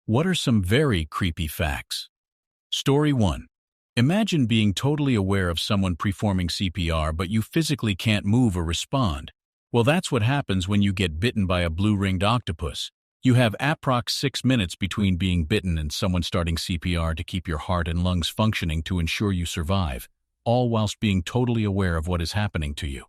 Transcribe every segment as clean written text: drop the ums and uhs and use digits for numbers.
What are some very creepy facts? Story 1. Imagine being totally aware of someone performing CPR, but you physically can't move or respond. Well, that's what happens when you get bitten by a blue-ringed octopus. You have approx 6 minutes between being bitten and someone starting CPR to keep your heart and lungs functioning to ensure you survive, all whilst being totally aware of what is happening to you.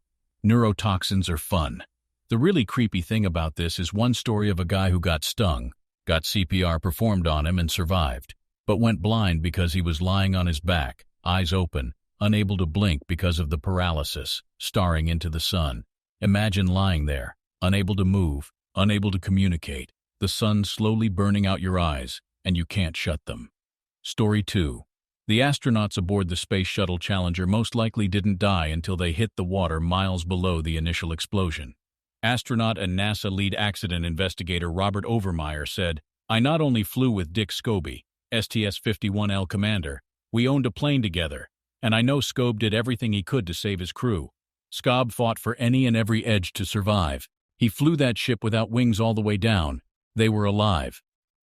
Neurotoxins are fun. The really creepy thing about this is one story of a guy who got stung, got CPR performed on him and survived, but went blind because he was lying on his back, eyes open, unable to blink because of the paralysis, staring into the sun. Imagine lying there, unable to move, unable to communicate, the sun slowly burning out your eyes, and you can't shut them. Story 2. The astronauts aboard the Space Shuttle Challenger most likely didn't die until they hit the water miles below the initial explosion. Astronaut and NASA lead accident investigator Robert Overmyer said, "I not only flew with Dick Scobie, STS-51L commander, we owned a plane together, and I know Scob did everything he could to save his crew. Scob fought for any and every edge to survive. He flew that ship without wings all the way down. They were alive."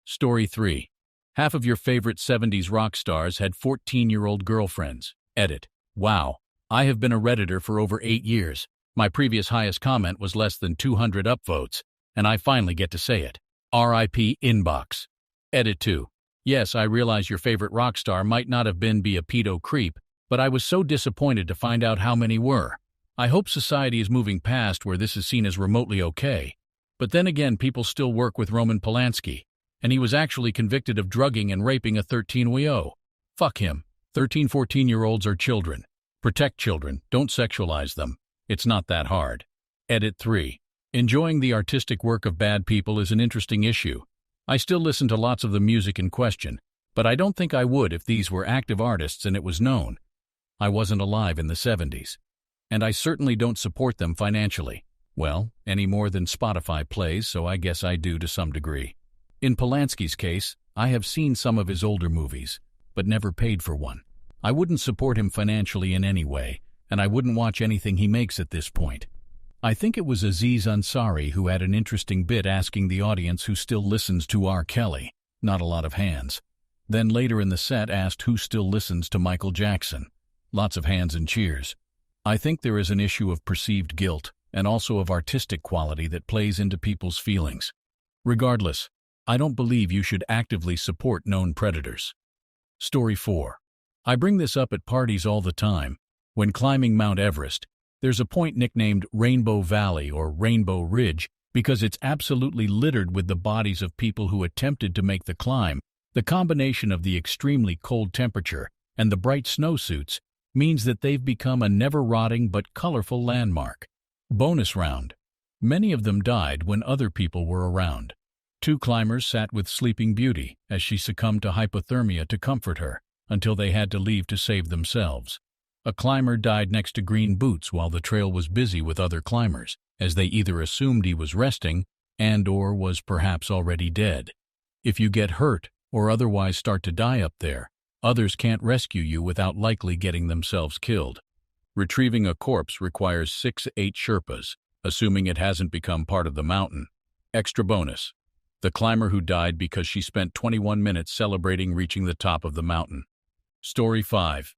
Story 3. Half of your favorite 70s rock stars had 14-year-old girlfriends. Edit. Wow. I have been a Redditor for over 8 years. My previous highest comment was less than 200 upvotes, and I finally get to say it. RIP inbox. Edit 2. Yes, I realize your favorite rock star might not have been a pedo creep, but I was so disappointed to find out how many were. I hope society is moving past where this is seen as remotely okay. But then again, people still work with Roman Polanski, and he was actually convicted of drugging and raping a 13-year-old. Fuck him. 13, 14-year-olds are children. Protect children, don't sexualize them. It's not that hard. Edit 3. Enjoying the artistic work of bad people is an interesting issue. I still listen to lots of the music in question, but I don't think I would if these were active artists and it was known. I wasn't alive in the 70s. And I certainly don't support them financially. Well, any more than Spotify plays, so I guess I do to some degree. In Polanski's case, I have seen some of his older movies, but never paid for one. I wouldn't support him financially in any way, and I wouldn't watch anything he makes at this point. I think it was Aziz Ansari who had an interesting bit asking the audience who still listens to R. Kelly. Not a lot of hands. Then later in the set asked who still listens to Michael Jackson. Lots of hands and cheers. I think there is an issue of perceived guilt, and also of artistic quality that plays into people's feelings. Regardless, I don't believe you should actively support known predators. Story 4. I bring this up at parties all the time. When climbing Mount Everest, there's a point nicknamed Rainbow Valley or Rainbow Ridge because it's absolutely littered with the bodies of people who attempted to make the climb. The combination of the extremely cold temperature and the bright snowsuits means that they've become a never-rotting but colorful landmark. Bonus round. Many of them died when other people were around. 2 climbers sat with Sleeping Beauty as she succumbed to hypothermia to comfort her until they had to leave to save themselves. A climber died next to Green Boots while the trail was busy with other climbers, as they either assumed he was resting and/or was perhaps already dead. If you get hurt or otherwise start to die up there, others can't rescue you without likely getting themselves killed. Retrieving a corpse requires 6-8 Sherpas, assuming it hasn't become part of the mountain. Extra bonus. The climber who died because she spent 21 minutes celebrating reaching the top of the mountain. Story 5.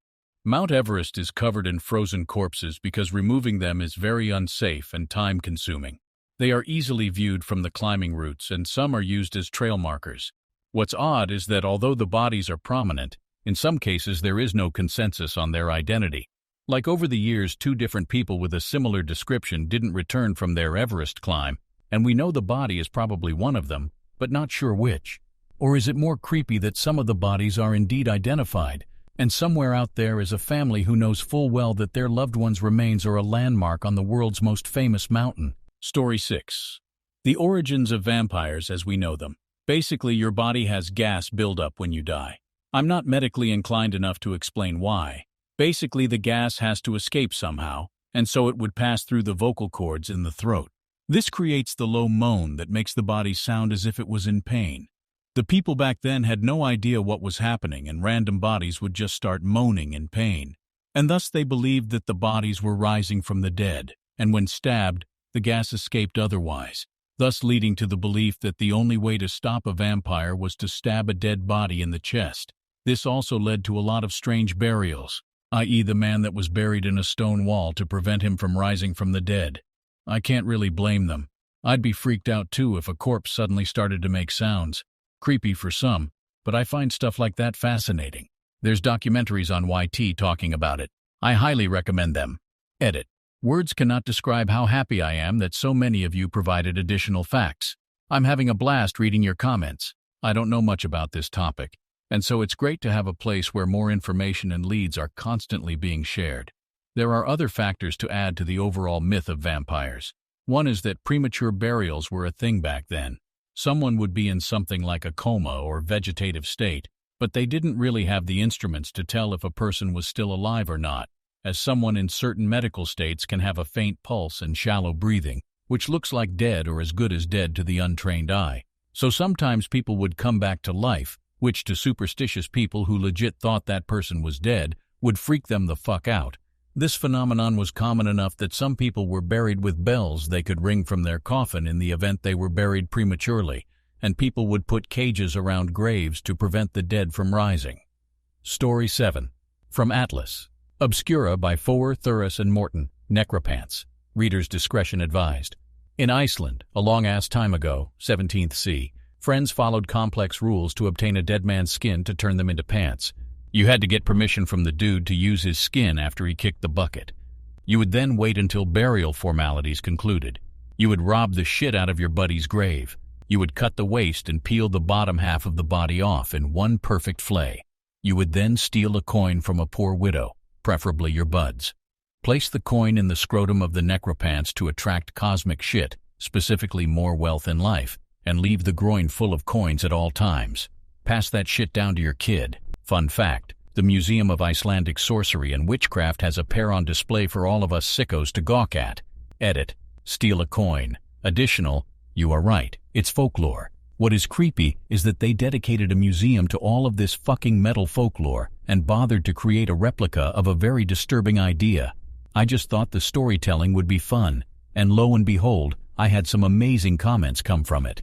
Mount Everest is covered in frozen corpses because removing them is very unsafe and time-consuming. They are easily viewed from the climbing routes, and some are used as trail markers. What's odd is that although the bodies are prominent, in some cases there is no consensus on their identity. Like over the years, 2 different people with a similar description didn't return from their Everest climb, and we know the body is probably one of them, but not sure which. Or is it more creepy that some of the bodies are indeed identified, and somewhere out there is a family who knows full well that their loved one's remains are a landmark on the world's most famous mountain? Story 6. The origins of vampires as we know them. Basically, your body has gas buildup when you die. I'm not medically inclined enough to explain why. Basically, the gas has to escape somehow, and so it would pass through the vocal cords in the throat. This creates the low moan that makes the body sound as if it was in pain. The people back then had no idea what was happening, and random bodies would just start moaning in pain. And thus they believed that the bodies were rising from the dead, and when stabbed, the gas escaped otherwise. thus leading to the belief that the only way to stop a vampire was to stab a dead body in the chest. This also led to a lot of strange burials, i.e. the man that was buried in a stone wall to prevent him from rising from the dead. I can't really blame them. I'd be freaked out too if a corpse suddenly started to make sounds. Creepy for some, but I find stuff like that fascinating. There's documentaries on YT talking about it. I highly recommend them. Edit. Words cannot describe how happy I am that so many of you provided additional facts. I'm having a blast reading your comments. I don't know much about this topic, and so it's great to have a place where more information and leads are constantly being shared. There are other factors to add to the overall myth of vampires. One is that premature burials were a thing back then. Someone would be in something like a coma or vegetative state, but they didn't really have the instruments to tell if a person was still alive or not, as someone in certain medical states can have a faint pulse and shallow breathing, which looks like dead or as good as dead to the untrained eye. So sometimes people would come back to life, which to superstitious people who legit thought that person was dead would freak them the fuck out. This phenomenon was common enough that some people were buried with bells they could ring from their coffin in the event they were buried prematurely, and people would put cages around graves to prevent the dead from rising. Story 7. From Atlas. Obscura by Foer, Thuris, and Morton, Necropants. Reader's discretion advised. In Iceland, a long-ass time ago, 17th C, friends followed complex rules to obtain a dead man's skin to turn them into pants. You had to get permission from the dude to use his skin after he kicked the bucket. You would then wait until burial formalities concluded. You would rob the shit out of your buddy's grave. You would cut the waist and peel the bottom half of the body off in one perfect flay. You would then steal a coin from a poor widow, preferably your bud's. Place the coin in the scrotum of the necropants to attract cosmic shit, specifically more wealth in life, and leave the groin full of coins at all times. Pass that shit down to your kid. Fun fact, the Museum of Icelandic Sorcery and Witchcraft has a pair on display for all of us sickos to gawk at. Edit. Steal a coin. Additional, you are right, it's folklore. What is creepy is that they dedicated a museum to all of this fucking metal folklore and bothered to create a replica of a very disturbing idea. I just thought the storytelling would be fun, and lo and behold, I had some amazing comments come from it.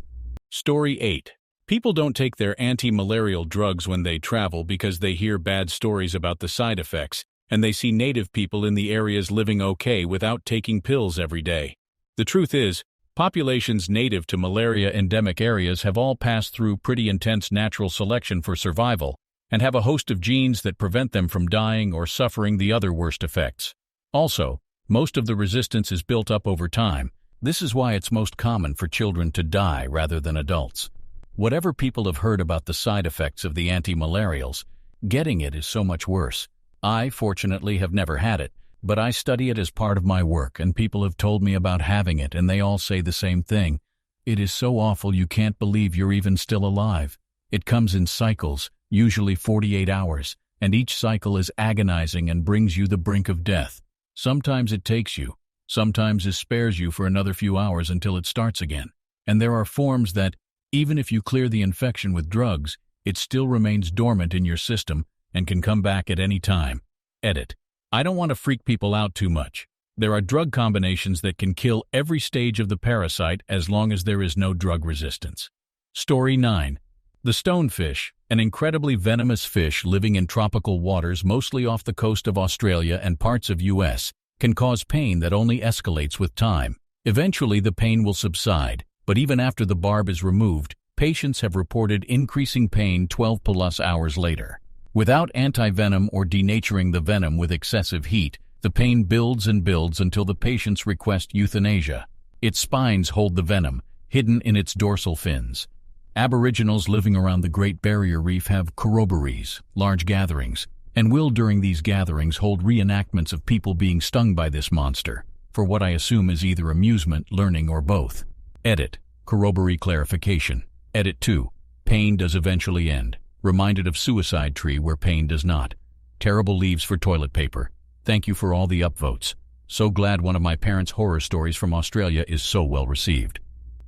Story 8. People don't take their anti-malarial drugs when they travel because they hear bad stories about the side effects, and they see native people in the areas living okay without taking pills every day. The truth is, populations native to malaria-endemic areas have all passed through pretty intense natural selection for survival and have a host of genes that prevent them from dying or suffering the other worst effects. Also, most of the resistance is built up over time. This is why it's most common for children to die rather than adults. Whatever people have heard about the side effects of the anti-malarials, getting it is so much worse. I, fortunately, have never had it, but I study it as part of my work, and people have told me about having it, and they all say the same thing. It is so awful you can't believe you're even still alive. It comes in cycles, usually 48 hours, and each cycle is agonizing and brings you the brink of death. Sometimes it takes you, sometimes it spares you for another few hours until it starts again. And there are forms that, even if you clear the infection with drugs, it still remains dormant in your system and can come back at any time. Edit. I don't want to freak people out too much. There are drug combinations that can kill every stage of the parasite as long as there is no drug resistance. Story 9. The stonefish, an incredibly venomous fish living in tropical waters mostly off the coast of Australia and parts of US, can cause pain that only escalates with time. Eventually the pain will subside, but even after the barb is removed, patients have reported increasing pain 12+ hours later. Without antivenom or denaturing the venom with excessive heat, the pain builds and builds until the patients request euthanasia. Its spines hold the venom, hidden in its dorsal fins. Aboriginals living around the Great Barrier Reef have corroborees, large gatherings, and will during these gatherings hold reenactments of people being stung by this monster, for what I assume is either amusement, learning, or both. Edit. Corroboree clarification. Edit 2. Pain does eventually end. Reminded of Suicide Tree where pain does not. Terrible leaves for toilet paper. Thank you for all the upvotes. So glad one of my parents' horror stories from Australia is so well received.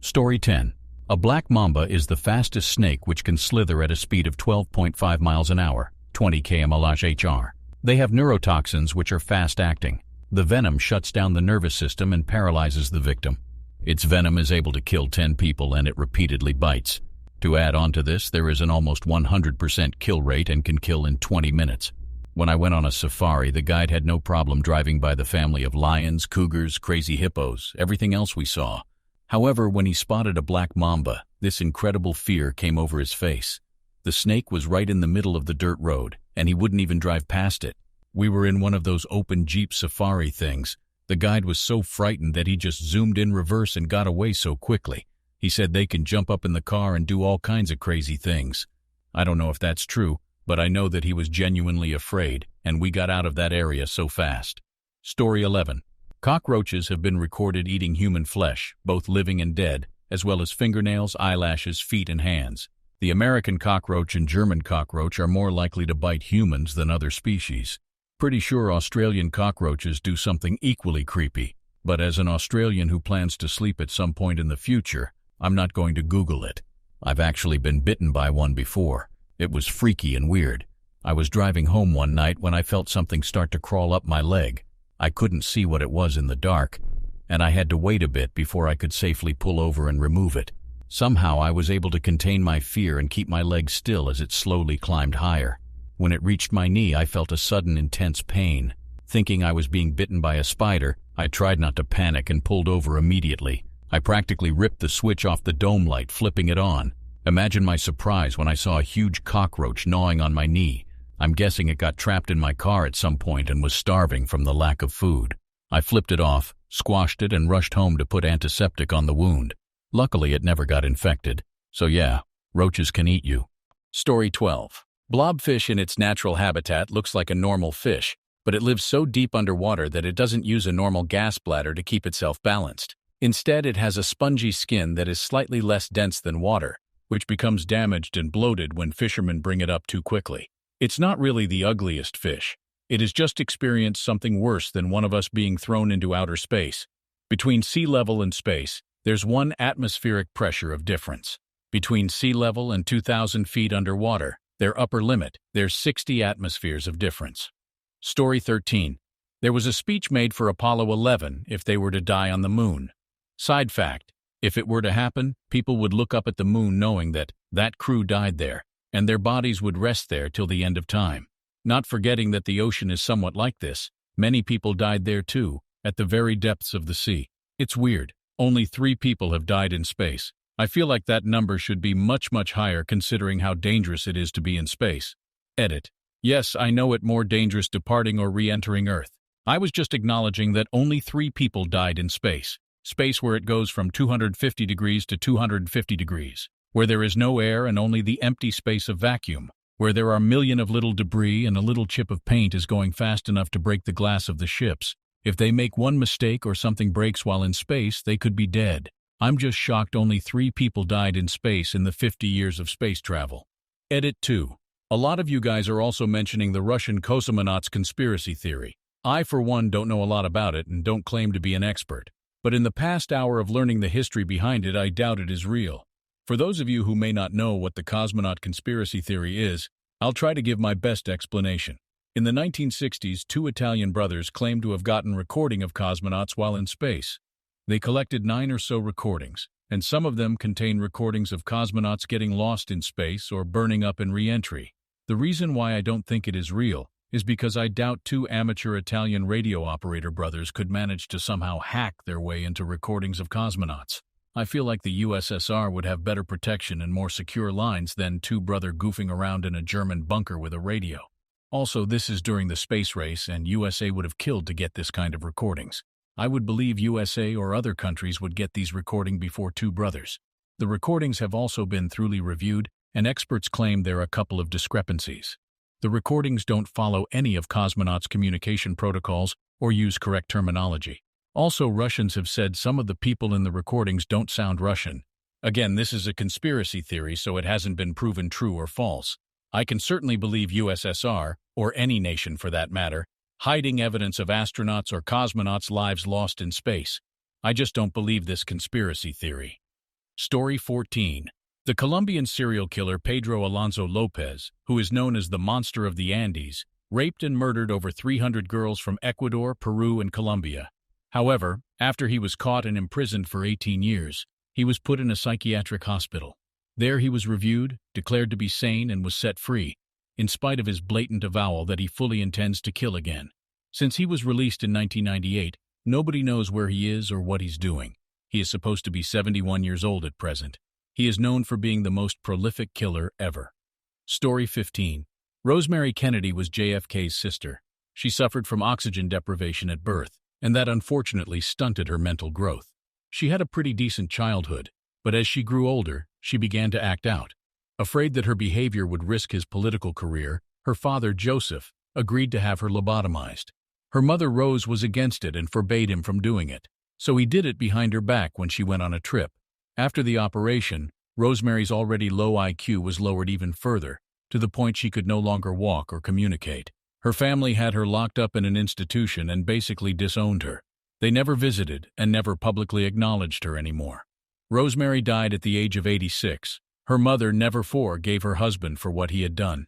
Story 10. A black mamba is the fastest snake which can slither at a speed of 12.5 miles an hour, 20 km/h. They have neurotoxins which are fast-acting. The venom shuts down the nervous system and paralyzes the victim. Its venom is able to kill 10 people and it repeatedly bites. To add on to this, there is an almost 100% kill rate and can kill in 20 minutes. When I went on a safari, the guide had no problem driving by the family of lions, cougars, crazy hippos, everything else we saw. However, when he spotted a black mamba, this incredible fear came over his face. The snake was right in the middle of the dirt road, and he wouldn't even drive past it. We were in one of those open Jeep safari things. The guide was so frightened that he just zoomed in reverse and got away so quickly. He said they can jump up in the car and do all kinds of crazy things. I don't know if that's true, but I know that he was genuinely afraid, and we got out of that area so fast. Story 11. Cockroaches have been recorded eating human flesh, both living and dead, as well as fingernails, eyelashes, feet, and hands. The American cockroach and German cockroach are more likely to bite humans than other species. Pretty sure Australian cockroaches do something equally creepy, but as an Australian who plans to sleep at some point in the future, I'm not going to Google it. I've actually been bitten by one before. It was freaky and weird. I was driving home one night when I felt something start to crawl up my leg. I couldn't see what it was in the dark, and I had to wait a bit before I could safely pull over and remove it. Somehow I was able to contain my fear and keep my leg still as it slowly climbed higher. When it reached my knee, I felt a sudden intense pain. Thinking I was being bitten by a spider, I tried not to panic and pulled over immediately. I practically ripped the switch off the dome light, flipping it on. Imagine my surprise when I saw a huge cockroach gnawing on my knee. I'm guessing it got trapped in my car at some point and was starving from the lack of food. I flipped it off, squashed it, and rushed home to put antiseptic on the wound. Luckily, it never got infected. So yeah, roaches can eat you. Story 12. Blobfish in its natural habitat looks like a normal fish, but it lives so deep underwater that it doesn't use a normal gas bladder to keep itself balanced. Instead, it has a spongy skin that is slightly less dense than water, which becomes damaged and bloated when fishermen bring it up too quickly. It's not really the ugliest fish. It has just experienced something worse than one of us being thrown into outer space. Between sea level and space, there's 1 atmospheric pressure of difference. Between sea level and 2,000 feet underwater, their upper limit, there's 60 atmospheres of difference. Story 13. There was a speech made for Apollo 11 if they were to die on the moon. Side fact, if it were to happen, people would look up at the moon knowing that crew died there, and their bodies would rest there till the end of time. Not forgetting that the ocean is somewhat like this, many people died there too, at the very depths of the sea. It's weird, only 3 people have died in space. I feel like that number should be much higher considering how dangerous it is to be in space. Edit. Yes, I know it more dangerous departing or re-entering Earth. I was just acknowledging that only 3 people died in space. Space where it goes from 250 degrees to 250 degrees, where there is no air and only the empty space of vacuum, where there are millions of little debris and a little chip of paint is going fast enough to break the glass of the ships. If they make one mistake or something breaks while in space, they could be dead. I'm just shocked only 3 people died in space in the 50 years of space travel. Edit 2. A lot of you guys are also mentioning the Russian cosmonauts conspiracy theory. I, for one, don't know a lot about it and don't claim to be an expert. But in the past hour of learning the history behind it, I doubt it is real. For those of you who may not know what the cosmonaut conspiracy theory is, I'll try to give my best explanation. In the 1960s, 2 Italian brothers claimed to have gotten recording of cosmonauts while in space. They collected 9 or so recordings, and some of them contain recordings of cosmonauts getting lost in space or burning up in re-entry. The reason why I don't think it is real is because I doubt 2 amateur Italian radio operator brothers could manage to somehow hack their way into recordings of cosmonauts. I feel like the USSR would have better protection and more secure lines than 2 brothers goofing around in a German bunker with a radio. Also, this is during the space race, and USA would have killed to get this kind of recordings. I would believe USA or other countries would get these recordings before 2 brothers. The recordings have also been thoroughly reviewed, and experts claim there are a couple of discrepancies. The recordings don't follow any of cosmonauts' communication protocols or use correct terminology. Also, Russians have said some of the people in the recordings don't sound Russian. Again, this is a conspiracy theory, so it hasn't been proven true or false. I can certainly believe USSR, or any nation for that matter, hiding evidence of astronauts or cosmonauts' lives lost in space. I just don't believe this conspiracy theory. Story 14. The Colombian serial killer Pedro Alonso Lopez, who is known as the Monster of the Andes, raped and murdered over 300 girls from Ecuador, Peru, and Colombia. However, after he was caught and imprisoned for 18 years, he was put in a psychiatric hospital. There he was reviewed, declared to be sane, and was set free, in spite of his blatant avowal that he fully intends to kill again. Since he was released in 1998, nobody knows where he is or what he's doing. He is supposed to be 71 years old at present. He is known for being the most prolific killer ever. Story 15. Rosemary Kennedy was JFK's sister. She suffered from oxygen deprivation at birth, and that unfortunately stunted her mental growth. She had a pretty decent childhood, but as she grew older, she began to act out. Afraid that her behavior would risk his political career, her father, Joseph, agreed to have her lobotomized. Her mother, Rose, was against it and forbade him from doing it, so he did it behind her back when she went on a trip. After the operation, Rosemary's already low IQ was lowered even further, to the point she could no longer walk or communicate. Her family had her locked up in an institution and basically disowned her. They never visited and never publicly acknowledged her anymore. Rosemary died at the age of 86. Her mother never forgave her husband for what he had done.